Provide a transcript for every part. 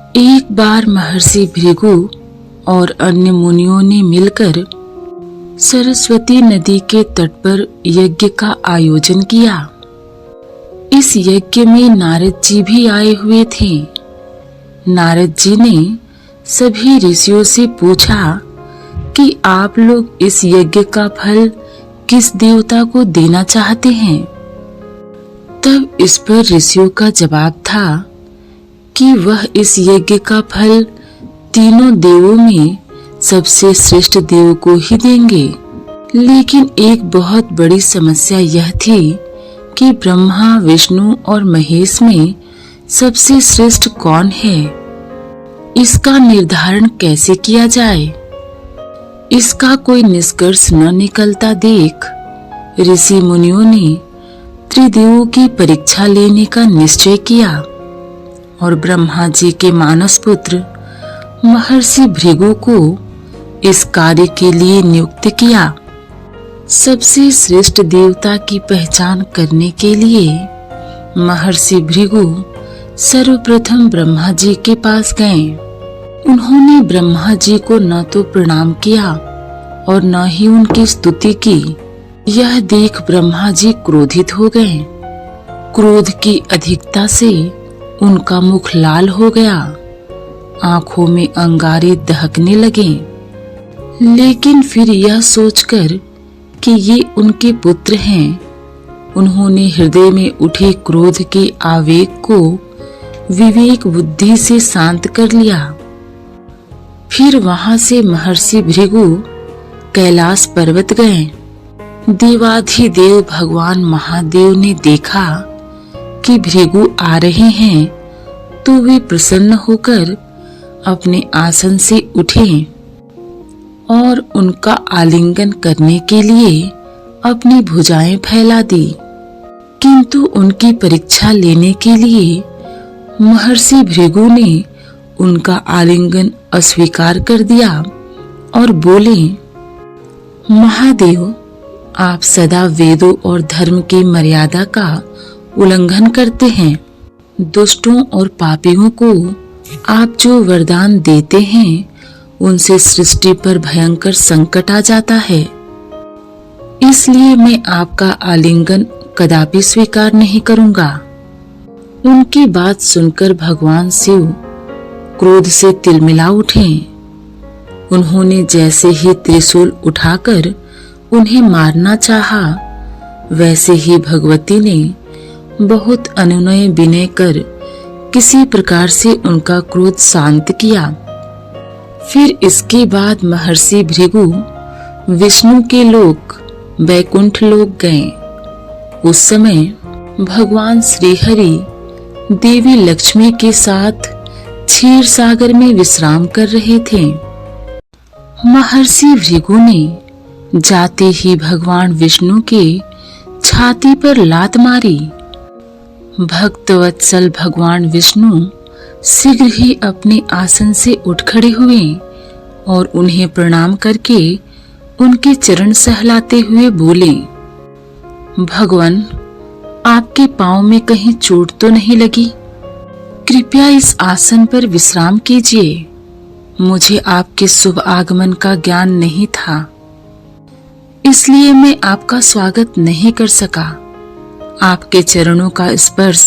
एक बार महर्षि भृगु और अन्य मुनियों ने मिलकर सरस्वती नदी के तट पर यज्ञ का आयोजन किया। इस यज्ञ में नारद जी भी आए हुए थे। नारद जी ने सभी ऋषियों से पूछा कि आप लोग इस यज्ञ का फल किस देवता को देना चाहते हैं। तब इस पर ऋषियों का जवाब था कि वह इस यज्ञ का फल तीनों देवों में सबसे श्रेष्ठ देव को ही देंगे। लेकिन एक बहुत बड़ी समस्या यह थी कि ब्रह्मा, विष्णु और महेश में सबसे श्रेष्ठ कौन है। इसका निर्धारण कैसे किया जाए, इसका कोई निष्कर्ष न निकलता देख ऋषि मुनियों ने त्रिदेवों की परीक्षा लेने का निश्चय किया और ब्रह्मा जी के मानस पुत्र महर्षि भृगु को इस कार्य के लिए नियुक्त किया। सबसे श्रेष्ठ देवता की पहचान करने के लिए महर्षि भृगु सर्वप्रथम ब्रह्मा जी के पास गए। उन्होंने ब्रह्मा जी को न तो प्रणाम किया और न ही उनकी स्तुति की। यह देख ब्रह्मा जी क्रोधित हो गए। क्रोध की अधिकता से उनका मुख लाल हो गया, आंखों में अंगारे दहकने लगे। लेकिन फिर यह सोचकर कि ये उनके पुत्र हैं, उन्होंने हृदय में उठे क्रोध के आवेग को विवेक बुद्धि से शांत कर लिया। फिर वहां से महर्षि भृगु कैलाश पर्वत गए। देवाधिदेव भगवान महादेव ने देखा कि भृगु आ रहे हैं तो वे प्रसन्न होकर अपने आसन से उठे और उनका आलिंगन करने के लिए अपनी भुजाएं फैला दी। किंतु उनकी परीक्षा लेने के लिए महर्षि भृगु ने उनका आलिंगन अस्वीकार कर दिया और बोले, महादेव, आप सदा वेदों और धर्म की मर्यादा का उल्लंघन करते हैं। दुष्टों और पापियों को आप जो वरदान देते हैं उनसे सृष्टि पर भयंकर संकट आ जाता है। इसलिए मैं आपका आलिंगन कदापि स्वीकार नहीं करूंगा। उनकी बात सुनकर भगवान शिव क्रोध से तिलमिला उठे। उन्होंने जैसे ही त्रिशूल उठाकर उन्हें मारना चाहा, वैसे ही भगवती ने बहुत अनुनय विनय कर किसी प्रकार से उनका क्रोध शांत किया। फिर इसके बाद महर्षि भृगु विष्णु के लोक वैकुंठ लोक गए। उस समय भगवान श्रीहरि देवी लक्ष्मी के साथ क्षीर सागर में विश्राम कर रहे थे। महर्षि भृगु ने जाते ही भगवान विष्णु के छाती पर लात मारी। भक्तवत्सल भगवान विष्णु शीघ्र ही अपने आसन से उठ खड़े हुए और उन्हें प्रणाम करके उनके चरण सहलाते हुए बोले, भगवान, आपके पांव में कहीं चोट तो नहीं लगी? कृपया इस आसन पर विश्राम कीजिए। मुझे आपके शुभ आगमन का ज्ञान नहीं था, इसलिए मैं आपका स्वागत नहीं कर सका। आपके चरणों का स्पर्श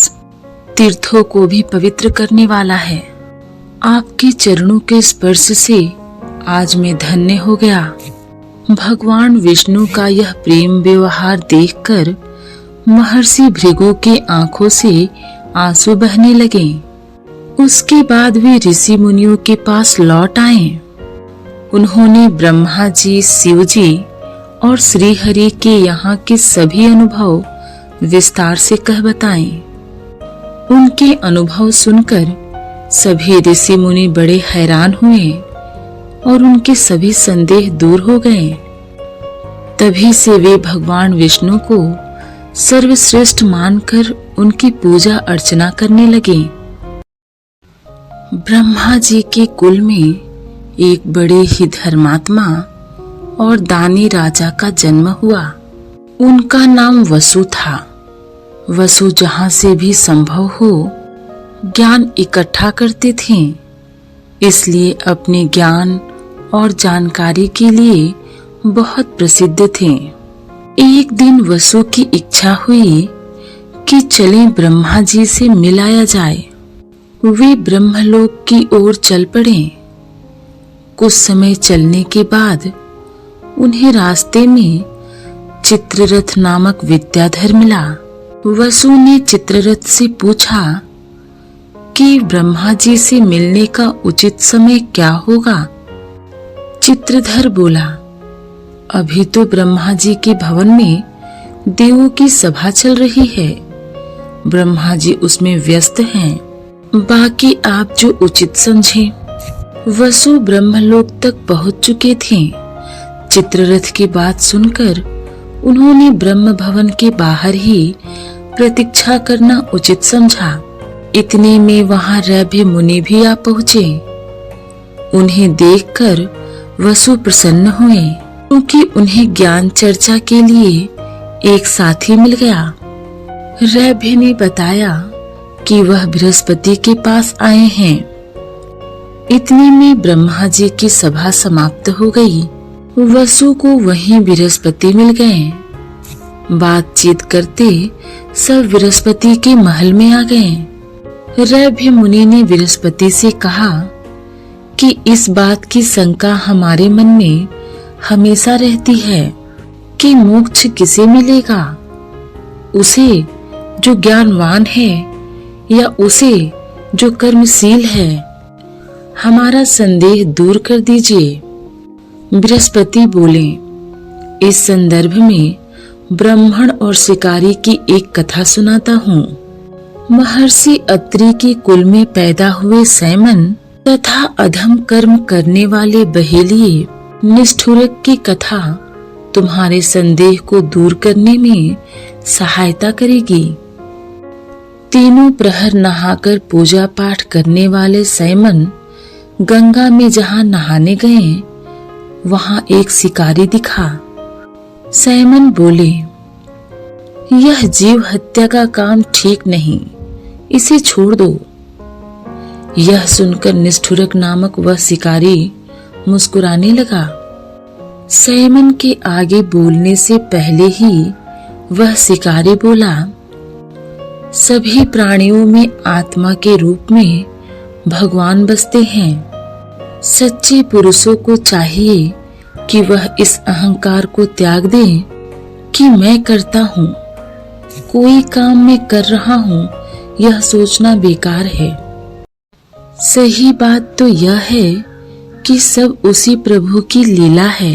तीर्थों को भी पवित्र करने वाला है। आपके चरणों के स्पर्श से आज मैं धन्य हो गया। भगवान विष्णु का यह प्रेम व्यवहार देखकर महर्षि भृगु के आंखों से आंसू बहने लगे। उसके बाद वे ऋषि मुनियों के पास लौट आए। उन्होंने ब्रह्मा जी, शिव जी और श्री हरि के यहाँ के सभी अनुभव विस्तार से कह बताए। उनके अनुभव सुनकर सभी ऋषि मुनि बड़े हैरान हुए और उनके सभी संदेह दूर हो गए। तभी से वे भगवान विष्णु को सर्वश्रेष्ठ मानकर उनकी पूजा अर्चना करने लगे। ब्रह्मा जी के कुल में एक बड़े ही धर्मात्मा और दानी राजा का जन्म हुआ। उनका नाम वसु था। वसु जहाँ से भी संभव हो ज्ञान इकट्ठा करते थे इसलिए अपने ज्ञान और जानकारी के लिए बहुत प्रसिद्ध थे। एक दिन वसु की इच्छा हुई कि चलें ब्रह्मा जी से मिलाया जाए। वे ब्रह्मलोक की ओर चल पड़े। कुछ समय चलने के बाद उन्हें रास्ते में चित्ररथ नामक विद्याधर मिला। वसु ने चित्ररथ से पूछा कि ब्रह्मा जी से मिलने का उचित समय क्या होगा। चित्रधर बोला, अभी तो ब्रह्मा जी के भवन में देवों की सभा चल रही है। ब्रह्मा जी उसमें व्यस्त हैं। बाकी आप जो उचित समझें। वसु ब्रह्मलोक तक पहुंच चुके थे। चित्ररथ की बात सुनकर उन्होंने ब्रह्म भवन के बाहर ही प्रतीक्षा करना उचित समझा। इतने में वहां रैभ्य मुनि भी आ पहुंचे। उन्हें देखकर वसु प्रसन्न हुए, क्योंकि उन्हें ज्ञान चर्चा के लिए एक साथी मिल गया। रैभ्य ने बताया कि वह बृहस्पति के पास आए हैं। इतने में ब्रह्मा जी की सभा समाप्त हो गई। वसु को वहीं बृहस्पति मिल गए। बातचीत करते सब बृहस्पति के महल में आ गए। रैभ्य मुनि ने बृहस्पति से कहा कि इस बात की शंका हमारे मन में हमेशा रहती है कि मोक्ष किसे मिलेगा, उसे जो ज्ञानवान है या उसे जो कर्मशील है। हमारा संदेह दूर कर दीजिए। बृहस्पति बोले, इस संदर्भ में ब्राह्मण और शिकारी की एक कथा सुनाता हूँ। महर्षि अत्रि के कुल में पैदा हुए सैमन तथा अधम कर्म करने वाले बहेलिये निष्ठुरक की कथा तुम्हारे संदेह को दूर करने में सहायता करेगी। तीनों प्रहर नहाकर पूजा पाठ करने वाले सैमन गंगा में जहाँ नहाने गए, वहां एक शिकारी दिखा। सैमन बोले, यह जीव हत्या का काम ठीक नहीं, इसे छोड़ दो। यह सुनकर निष्ठुरक नामक वह शिकारी मुस्कुराने लगा। सैमन के आगे बोलने से पहले ही वह शिकारी बोला, सभी प्राणियों में आत्मा के रूप में भगवान बसते हैं। सच्चे पुरुषों को चाहिए कि वह इस अहंकार को त्याग दें कि मैं करता हूँ, कोई काम मैं कर रहा हूँ, यह सोचना बेकार है। सही बात तो यह है कि सब उसी प्रभु की लीला है।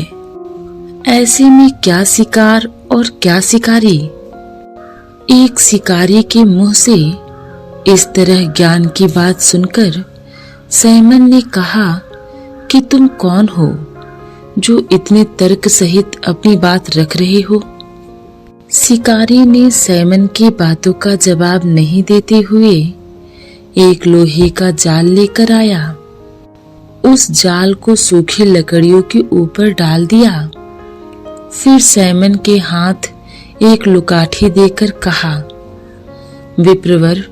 ऐसे में क्या शिकार और क्या शिकारी। एक शिकारी के मुंह से इस तरह ज्ञान की बात सुनकर सैमन ने कहा कि तुम कौन हो जो इतने तर्क सहित अपनी बात रख रहे हो। शिकारी ने सैमन की बातों का जवाब नहीं देते हुए एक लोहे का जाल लेकर आया। उस जाल को सूखी लकड़ियों के ऊपर डाल दिया। फिर सैमन के हाथ एक लुकाठी देकर कहा, विप्रवर,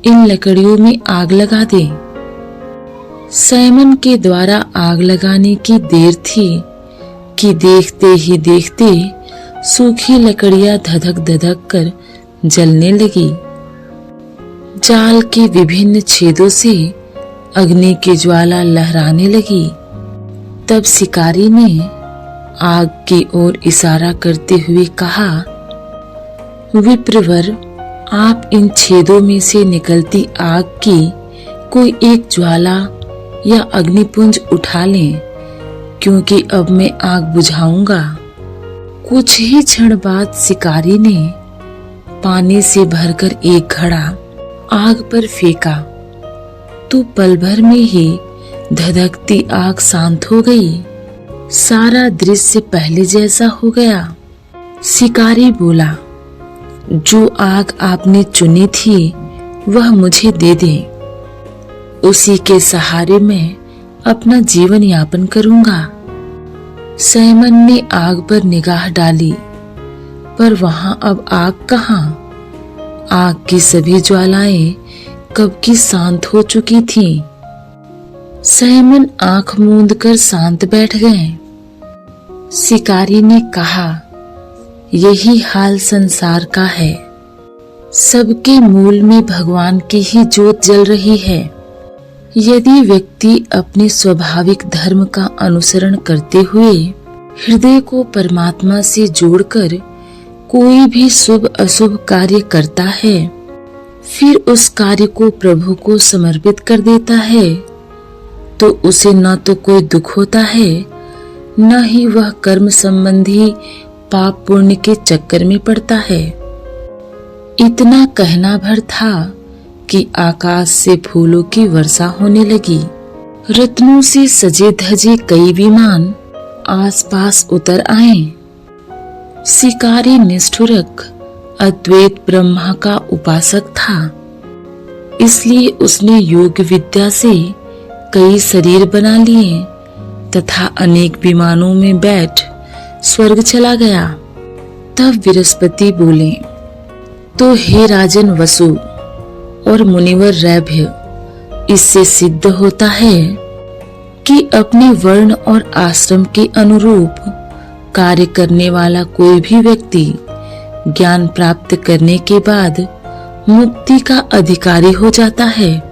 इन लकड़ियों में आग लगा दे। सैमन के द्वारा आग लगाने की देर थी कि देखते ही देखते सूखी लकड़ियां धधक धधक कर जलने लगी। जाल के विभिन्न छेदों से अग्नि की ज्वाला लहराने लगी। तब शिकारी ने आग की ओर इशारा करते हुए कहा, विप्रवर, आप इन छेदों में से निकलती आग की कोई एक ज्वाला या अग्निपुंज उठा लें, क्योंकि अब मैं आग बुझाऊंगा। कुछ ही क्षण बाद शिकारी ने पानी से भरकर एक घड़ा आग पर फेंका तो पल भर में ही धधकती आग शांत हो गई। सारा दृश्य पहले जैसा हो गया। शिकारी बोला, जो आग आपने चुनी थी वह मुझे दे दें, उसी के सहारे मैं अपना जीवन यापन करूंगा। सैमन ने आग पर निगाह डाली, पर वहां अब आग कहाँ। आग की सभी ज्वालाएं कब की शांत हो चुकी थीं। सैमन आंख मूंद कर शांत बैठ गए। शिकारी ने कहा, यही हाल संसार का है। सबके मूल में भगवान की ही ज्योत जल रही है। यदि व्यक्ति अपने स्वाभाविक धर्म का अनुसरण करते हुए हृदय को परमात्मा से जोड़कर कोई भी शुभ अशुभ कार्य करता है, फिर उस कार्य को प्रभु को समर्पित कर देता है, तो उसे न तो कोई दुख होता है, न ही वह कर्म संबंधी पाप पुण्य के चक्कर में पड़ता है। इतना कहना भर था कि आकाश से फूलों की वर्षा होने लगी। रत्नों से सजे धजे कई विमान आसपास उतर आए। शिकारी निष्ठुरक अद्वैत ब्रह्मा का उपासक था, इसलिए उसने योग विद्या से कई शरीर बना लिए तथा अनेक विमानों में बैठ स्वर्ग चला गया। तब बृहस्पति बोले, तो हे राजन वसु और मुनिवर रैभ्य, इससे सिद्ध होता है कि अपने वर्ण और आश्रम के अनुरूप कार्य करने वाला कोई भी व्यक्ति ज्ञान प्राप्त करने के बाद मुक्ति का अधिकारी हो जाता है।